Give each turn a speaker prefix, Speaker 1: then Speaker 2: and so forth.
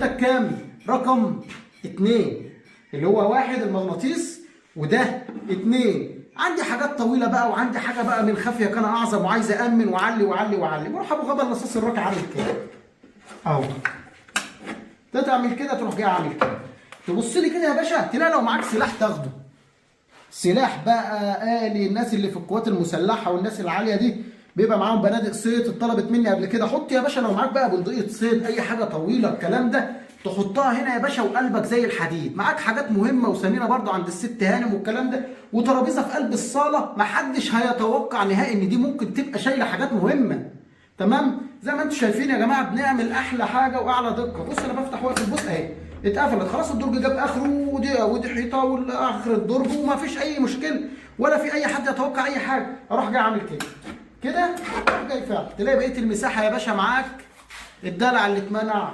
Speaker 1: لك كام؟ رقم 2 اللي هو 1 المغناطيس وده 2. عندي حاجات طويله بقى وعندي حاجه بقى من خفيه كان اعظم وعايز امن واعلي واعلي واعلي. بروح ابو غبا اللصاص الراكع عامل كده اهو. تعمل كده تروح جاي عامل كده. تبص لي كده يا باشا تلاقي لو معاك سلاح تاخده. سلاح بقى آلي. الناس اللي في القوات المسلحه والناس العاليه دي بيبقى معاهم بنادق صيد اتطلبت مني قبل كده. حط يا باشا لو معاك بقى بندقيه صيد اي حاجه طويله الكلام ده تحطها هنا يا باشا وقلبك زي الحديد. معاك حاجات مهمه وثمينه برضو عند الست هانم والكلام ده وترابيزه في قلب الصاله محدش هيتوقع نهائي ان دي ممكن تبقى شايله حاجات مهمه. تمام؟ زي ما انتم شايفين يا جماعه بنعمل احلى حاجه واعلى دقه. بص انا بفتح واقفل بص اهي اتقفلت خلاص. الدرج جاب اخره ودي حيطه واخر الدرج وما فيش اي مشكله ولا في اي حد يتوقع اي حاجه. اروح جاي عامل كده كده اروح جاي فعلا تلاقي بقيه المساحه يا باشا معاك. الدلع اللي اتمنع